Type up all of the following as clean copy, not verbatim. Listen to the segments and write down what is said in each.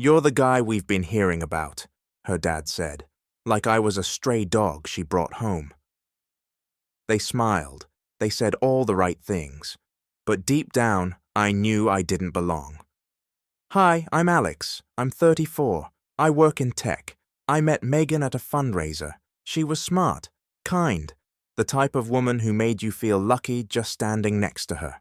"You're the guy we've been hearing about," her dad said, like I was a stray dog she brought home. They smiled. They said all the right things. But deep down, I knew I didn't belong. "Hi, I'm Alex. I'm 34. I work in tech. I met Megan at a fundraiser. She was smart, kind, the type of woman who made you feel lucky just standing next to her."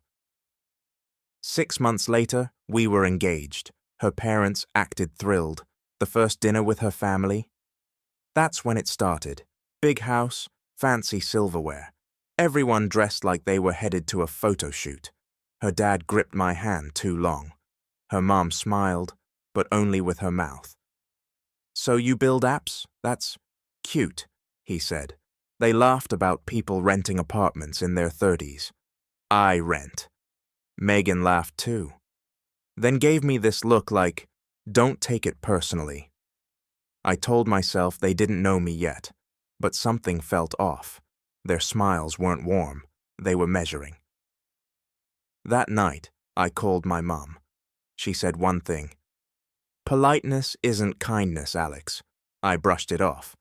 6 months later, we were engaged. Her parents acted thrilled. The first dinner with her family. That's when it started. Big house, fancy silverware. Everyone dressed like they were headed to a photo shoot. Her dad gripped my hand too long. Her mom smiled, but only with her mouth. "So you build apps? That's cute," he said. They laughed about people renting apartments in their 30s. I rent. Megan laughed too. Then gave me this look like, "Don't take it personally." I told myself they didn't know me yet, but something felt off. Their smiles weren't warm. They were measuring. That night, I called my mom. She said one thing. "Politeness isn't kindness, Alex." I brushed it off.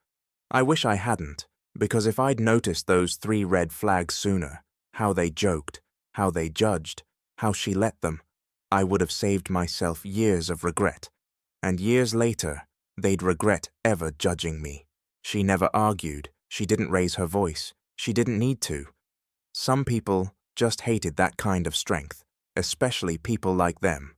I wish I hadn't, because if I'd noticed those 3 red flags sooner, how they joked, how they judged, how she let them, I would have saved myself years of regret. And years later, they'd regret ever judging me. She never argued. She didn't raise her voice. She didn't need to. Some people just hated that kind of strength, especially people like them.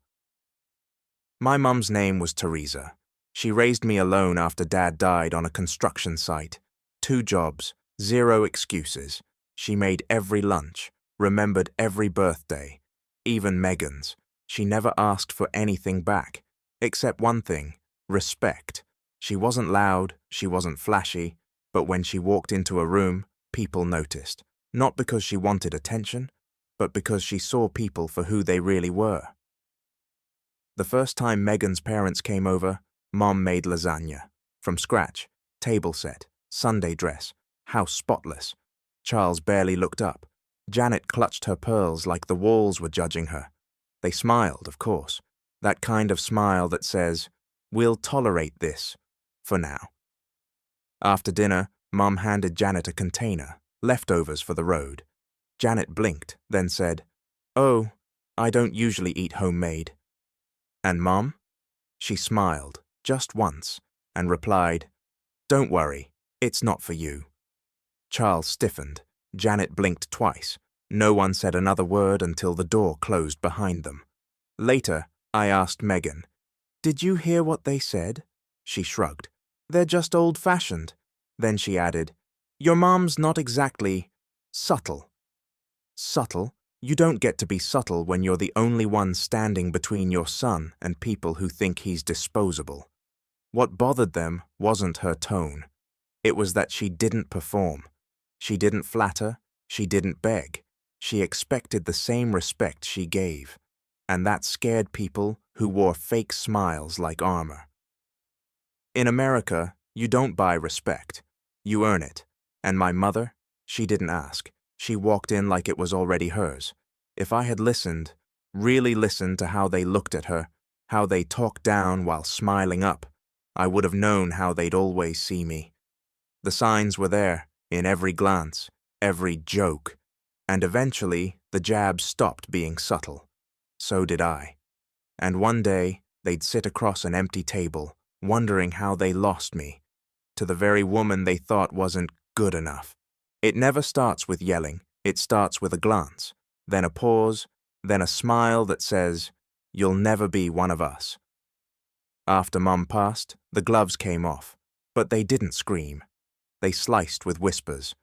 My mum's name was Teresa. She raised me alone after Dad died on a construction site. 2 jobs, 0 excuses. She made every lunch, remembered every birthday, even Megan's. She never asked for anything back, except one thing, respect. She wasn't loud, she wasn't flashy, but when she walked into a room, people noticed. Not because she wanted attention, but because she saw people for who they really were. The first time Megan's parents came over, Mom made lasagna. From scratch, table set, Sunday dress, house spotless. Charles barely looked up. Janet clutched her pearls like the walls were judging her. They smiled, of course. That kind of smile that says, "We'll tolerate this, for now." After dinner, Mom handed Janet a container, leftovers for the road. Janet blinked, then said, "Oh, I don't usually eat homemade." "And Mom?" She smiled, just once, and replied, "Don't worry, it's not for you." Charles stiffened. Janet blinked twice. No one said another word until the door closed behind them. Later, I asked Megan, "Did you hear what they said?" She shrugged. "They're just old-fashioned." Then she added, "Your mom's not exactly subtle." Subtle? You don't get to be subtle when you're the only one standing between your son and people who think he's disposable. What bothered them wasn't her tone. It was that she didn't perform. She didn't flatter. She didn't beg. She expected the same respect she gave. And that scared people who wore fake smiles like armor. In America, you don't buy respect. You earn it. And my mother, she didn't ask. She walked in like it was already hers. If I had listened, really listened to how they looked at her, how they talked down while smiling up, I would have known how they'd always see me. The signs were there, in every glance, every joke. And eventually, the jabs stopped being subtle. So did I. And one day, they'd sit across an empty table, wondering how they lost me, to the very woman they thought wasn't good enough. It never starts with yelling. It starts with a glance, then a pause, then a smile that says, "You'll never be one of us." After Mum passed, the gloves came off, but they didn't scream. They sliced with whispers,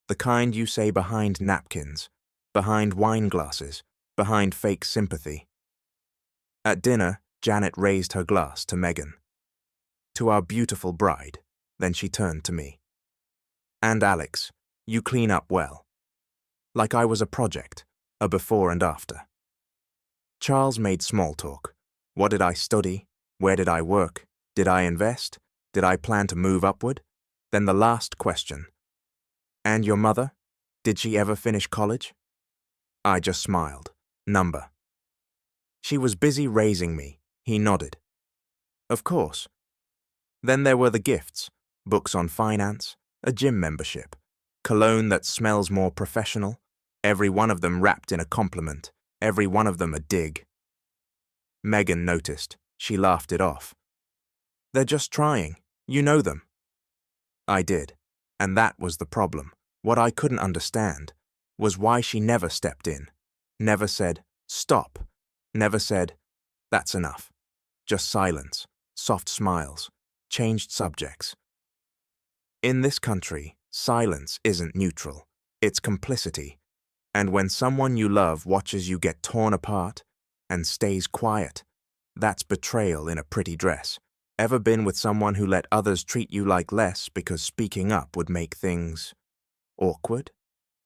the kind you say behind napkins, behind wine glasses, behind fake sympathy. At dinner, Janet raised her glass to Megan. "To our beautiful bride," then she turned to me. "And Alex, you clean up well." Like I was a project, a before and after. Charles made small talk. What did I study? Where did I work? Did I invest? Did I plan to move upward? Then the last question. "And your mother? Did she ever finish college?" I just smiled. Number. "She was busy raising me." He nodded. Of course. Then there were the gifts, books on finance, a gym membership, cologne that smells more professional, every one of them wrapped in a compliment, every one of them a dig. Megan noticed. She laughed it off. They're just trying. You know them. I did, and that was the problem. What I couldn't understand was why she never stepped in, never said, stop, never said, that's enough. Just silence, soft smiles, changed subjects. In this country, silence isn't neutral, it's complicity. And when someone you love watches you get torn apart and stays quiet, that's betrayal in a pretty dress. Ever been with someone who let others treat you like less because speaking up would make things awkward?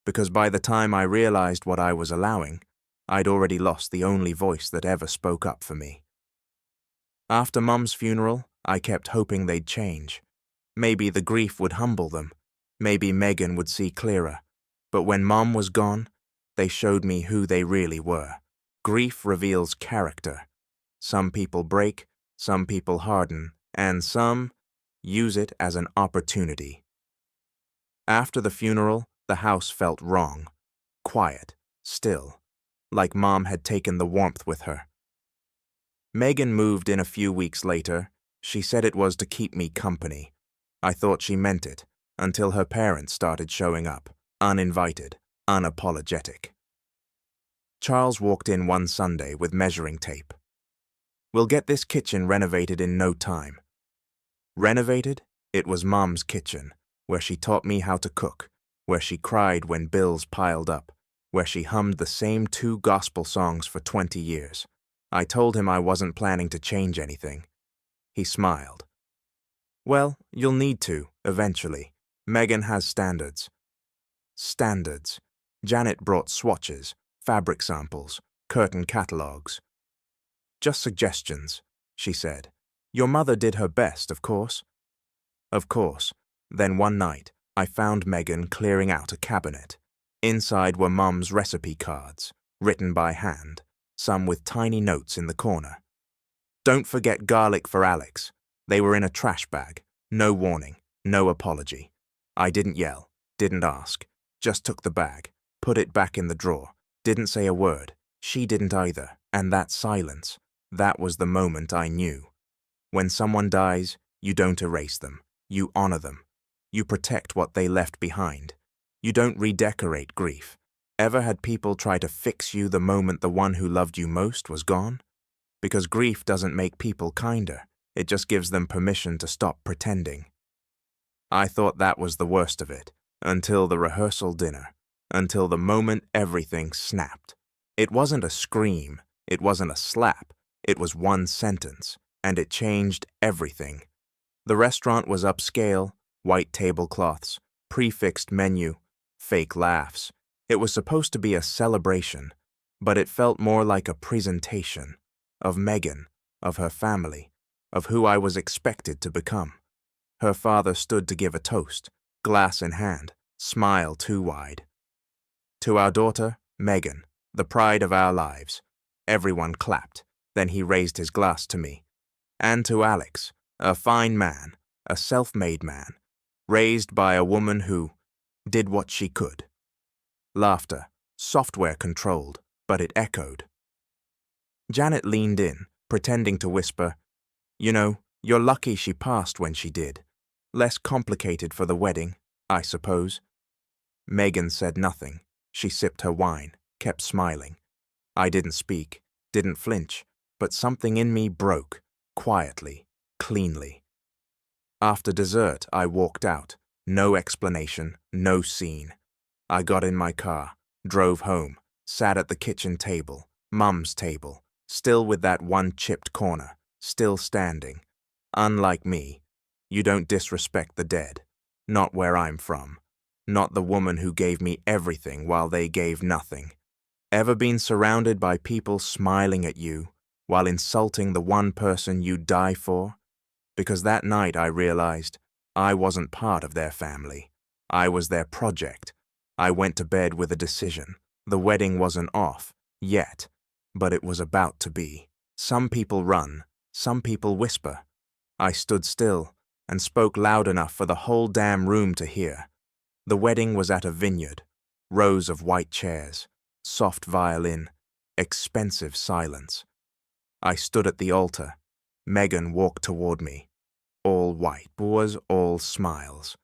Because by the time I realized what I was allowing, I'd already lost the only voice that ever spoke up for me. After Mum's funeral, I kept hoping they'd change. Maybe the grief would humble them. Maybe Megan would see clearer. But when Mum was gone, they showed me who they really were. Grief reveals character. Some people break, some people harden, and some use it as an opportunity. After the funeral, the house felt wrong. Quiet, still, like Mom had taken the warmth with her. Megan moved in a few weeks later. She said it was to keep me company. I thought she meant it, until her parents started showing up, uninvited, unapologetic. Charles walked in one Sunday with measuring tape. We'll get this kitchen renovated in no time. Renovated? It was Mom's kitchen, where she taught me how to cook, where she cried when bills piled up, where she hummed the same 2 gospel songs for 20 years. I told him I wasn't planning to change anything. He smiled. Well, you'll need to, eventually. Megan has standards. Standards. Janet brought swatches, fabric samples, curtain catalogs. Just suggestions, she said. Your mother did her best, of course. Of course. Then one night, I found Megan clearing out a cabinet. Inside were Mum's recipe cards, written by hand, some with tiny notes in the corner. Don't forget garlic for Alex. They were in a trash bag. No warning, no apology. I didn't yell, didn't ask, just took the bag, put it back in the drawer, didn't say a word. She didn't either, and that silence, that was the moment I knew. When someone dies, you don't erase them, you honor them. You protect what they left behind. You don't redecorate grief. Ever had people try to fix you the moment the one who loved you most was gone? Because grief doesn't make people kinder. It just gives them permission to stop pretending. I thought that was the worst of it, until the rehearsal dinner, until the moment everything snapped. It wasn't a scream, it wasn't a slap, it was one sentence, and it changed everything. The restaurant was upscale, white tablecloths, prefixed menu, fake laughs. It was supposed to be a celebration, but it felt more like a presentation of Megan, of her family, of who I was expected to become. Her father stood to give a toast, glass in hand, smile too wide. To our daughter, Megan, the pride of our lives. Everyone clapped. Then he raised his glass to me. And to Alex, a fine man, a self-made man, raised by a woman who did what she could. Laughter, software controlled, but it echoed. Janet leaned in, pretending to whisper, "You know, you're lucky she passed when she did. Less complicated for the wedding, I suppose." Megan said nothing. She sipped her wine, kept smiling. I didn't speak, didn't flinch, but something in me broke, quietly, cleanly. After dessert, I walked out. No explanation, no scene. I got in my car, drove home, sat at the kitchen table, Mum's table, still with that one chipped corner, still standing. Unlike me, you don't disrespect the dead. Not where I'm from. Not the woman who gave me everything while they gave nothing. Ever been surrounded by people smiling at you while insulting the one person you'd die for? Because that night I realized I wasn't part of their family. I was their project. I went to bed with a decision. The wedding wasn't off, yet, but it was about to be. Some people run, some people whisper, I stood still and spoke loud enough for the whole damn room to hear. The wedding was at a vineyard, rows of white chairs, soft violin, expensive silence. I stood at the altar. Megan walked toward me. All white, was all smiles.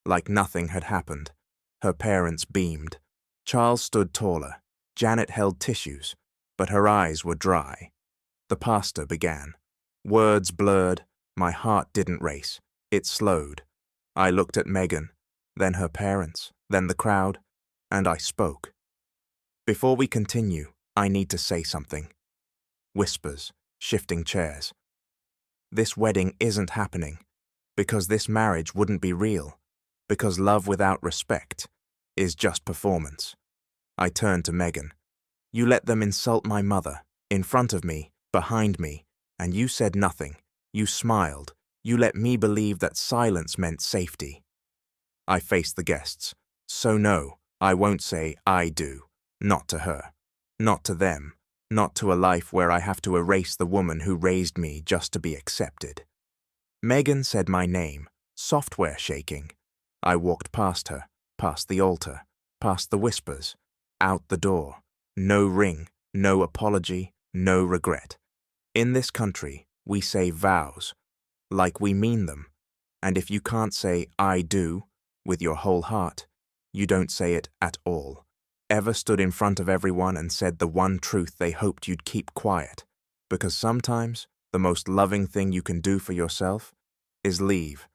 Like nothing had happened. Her parents beamed. Charles stood taller. Janet held tissues, but her eyes were dry. The pastor began. Words blurred. My heart didn't race. It slowed. I looked at Megan, then her parents, then the crowd, and I spoke. Before we continue, I need to say something. Whispers, shifting chairs. This wedding isn't happening, because this marriage wouldn't be real, because love without respect is just performance. I turned to Megan. You let them insult my mother, in front of me, behind me, and you said nothing. You smiled. You let me believe that silence meant safety. I faced the guests. So no, I won't say I do. Not to her. Not to them. Not to a life where I have to erase the woman who raised me just to be accepted. Megan said my name, software shaking. I walked past her, past the altar, past the whispers, out the door. No ring, no apology, no regret. In this country, we say vows, like we mean them. And if you can't say I do with your whole heart, you don't say it at all. Ever stood in front of everyone and said the one truth they hoped you'd keep quiet? Because sometimes the most loving thing you can do for yourself is leave.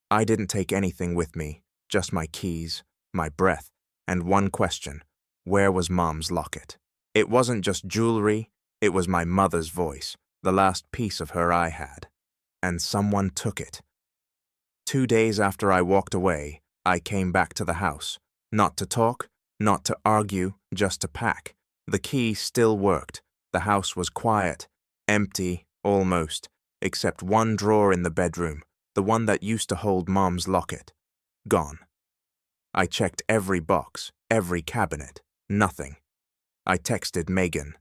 I didn't take anything with me, just my keys, my breath, and one question: where was Mom's locket? It wasn't just jewelry, it was my mother's voice, the last piece of her I had. And someone took it. 2 days after I walked away, I came back to the house, not to talk, not to argue, just to pack. The key still worked. The house was quiet, empty, almost, except one drawer in the bedroom, the one that used to hold Mom's locket. Gone. I checked every box, every cabinet. Nothing. I texted Megan.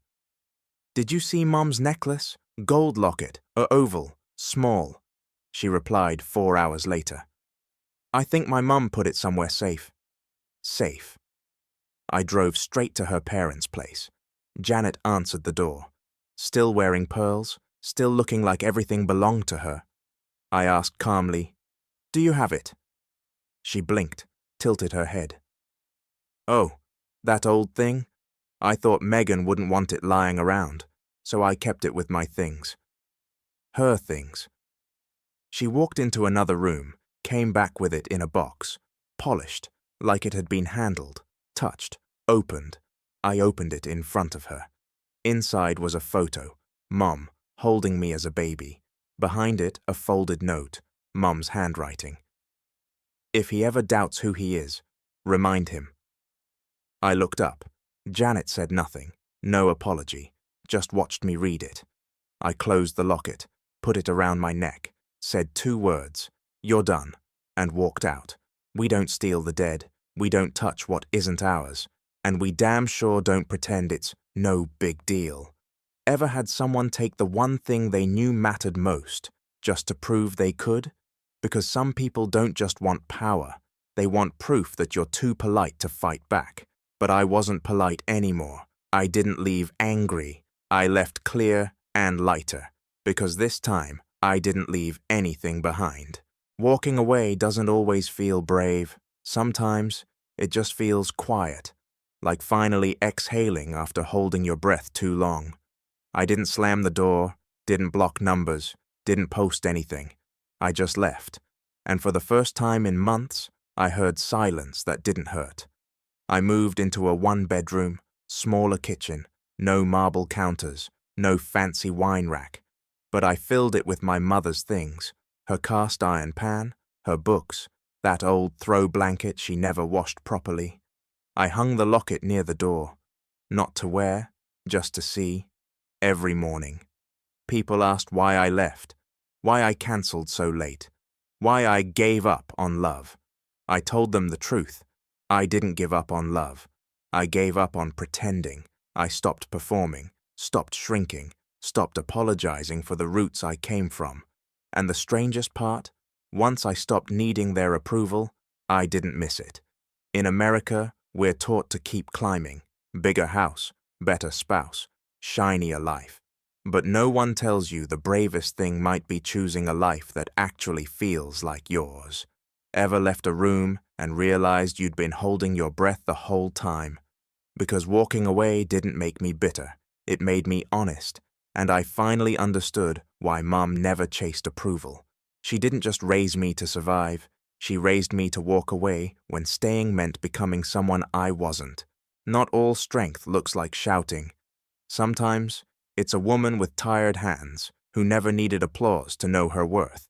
Did you see Mom's necklace? Gold locket, or oval, small? She replied 4 hours later. I think my mum put it somewhere safe. Safe. I drove straight to her parents' place. Janet answered the door. Still wearing pearls, still looking like everything belonged to her. I asked calmly, Do you have it? She blinked, tilted her head. Oh, that old thing? I thought Megan wouldn't want it lying around, so I kept it with my things. Her things. She walked into another room, came back with it in a box, polished, like it had been handled, touched, opened. I opened it in front of her. Inside was a photo, Mom, holding me as a baby. Behind it, a folded note, Mom's handwriting. If he ever doubts who he is, remind him. I looked up. Janet said nothing, no apology, just watched me read it. I closed the locket, put it around my neck, said 2 words, You're done, and walked out. We don't steal the dead, we don't touch what isn't ours, and we damn sure don't pretend it's no big deal. Ever had someone take the one thing they knew mattered most, just to prove they could? Because some people don't just want power, they want proof that you're too polite to fight back. But I wasn't polite anymore. I didn't leave angry. I left clear and lighter, because this time I didn't leave anything behind. Walking away doesn't always feel brave. Sometimes it just feels quiet, like finally exhaling after holding your breath too long. I didn't slam the door, didn't block numbers, didn't post anything. I just left. And for the first time in months, I heard silence that didn't hurt. I moved into a 1-bedroom, smaller kitchen, no marble counters, no fancy wine rack, but I filled it with my mother's things, her cast iron pan, her books, that old throw blanket she never washed properly. I hung the locket near the door, not to wear, just to see, every morning. People asked why I left, why I cancelled so late, why I gave up on love. I told them the truth. I didn't give up on love. I gave up on pretending. I stopped performing, stopped shrinking, stopped apologizing for the roots I came from. And the strangest part, once I stopped needing their approval, I didn't miss it. In America, we're taught to keep climbing. Bigger house, better spouse, shinier life. But no one tells you the bravest thing might be choosing a life that actually feels like yours. Ever left a room and realized you'd been holding your breath the whole time? Because walking away didn't make me bitter, it made me honest, and I finally understood why Mom never chased approval. She didn't just raise me to survive, she raised me to walk away when staying meant becoming someone I wasn't. Not all strength looks like shouting. Sometimes, it's a woman with tired hands who never needed applause to know her worth.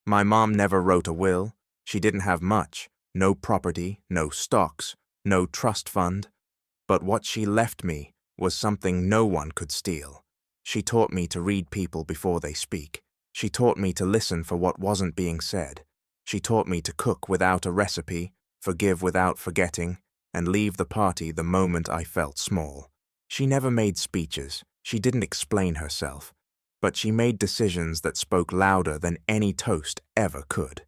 My mom never wrote a will. She didn't have much, no property, no stocks, no trust fund. But what she left me was something no one could steal. She taught me to read people before they speak. She taught me to listen for what wasn't being said. She taught me to cook without a recipe, forgive without forgetting, and leave the party the moment I felt small. She never made speeches. She didn't explain herself. But she made decisions that spoke louder than any toast ever could.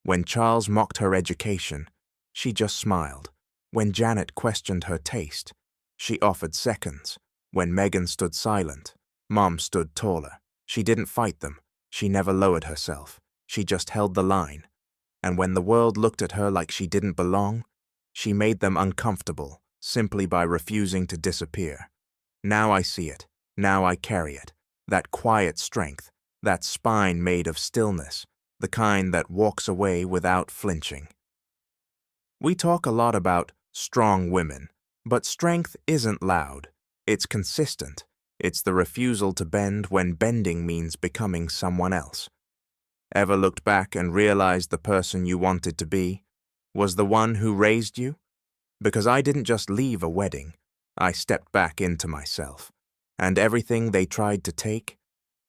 When Charles mocked her education, she just smiled. When Janet questioned her taste, she offered seconds. When Megan stood silent, Mom stood taller. She didn't fight them. She never lowered herself. She just held the line. And when the world looked at her like she didn't belong, she made them uncomfortable simply by refusing to disappear. Now I see it. Now I carry it. That quiet strength, that spine made of stillness, the kind that walks away without flinching. We talk a lot about strong women, but strength isn't loud. It's consistent. It's the refusal to bend when bending means becoming someone else. Ever looked back and realized the person you wanted to be was the one who raised you? Because I didn't just leave a wedding. I stepped back into myself. And everything they tried to take,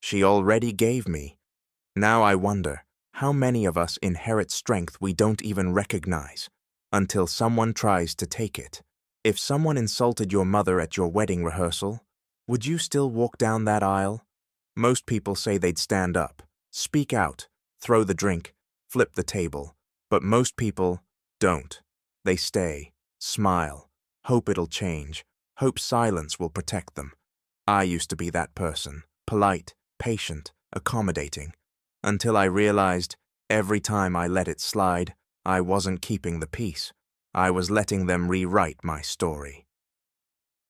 she already gave me. Now I wonder, how many of us inherit strength we don't even recognize until someone tries to take it? If someone insulted your mother at your wedding rehearsal, would you still walk down that aisle? Most people say they'd stand up, speak out, throw the drink, flip the table. But most people don't. They stay, smile, hope it'll change, hope silence will protect them. I used to be that person, polite, patient, accommodating, until I realized every time I let it slide, I wasn't keeping the peace. I was letting them rewrite my story.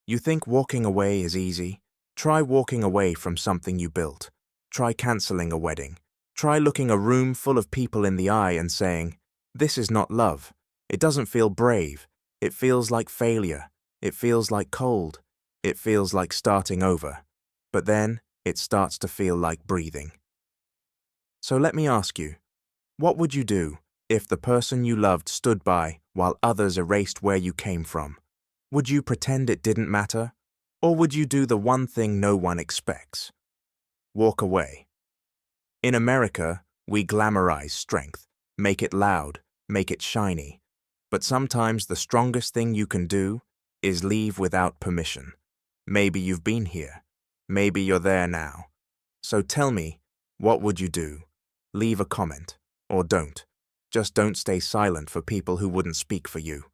You think walking away is easy? Try walking away from something you built. Try canceling a wedding. Try looking a room full of people in the eye and saying, "This is not love." It doesn't feel brave. It feels like failure. It feels like cold. It feels like starting over. But then, it starts to feel like breathing. So let me ask you, what would you do if the person you loved stood by while others erased where you came from? Would you pretend it didn't matter? Or would you do the one thing no one expects? Walk away. In America, we glamorize strength, make it loud, make it shiny. But sometimes the strongest thing you can do is leave without permission. Maybe you've been here. Maybe you're there now. So tell me, what would you do? Leave a comment, or don't. Just don't stay silent for people who wouldn't speak for you.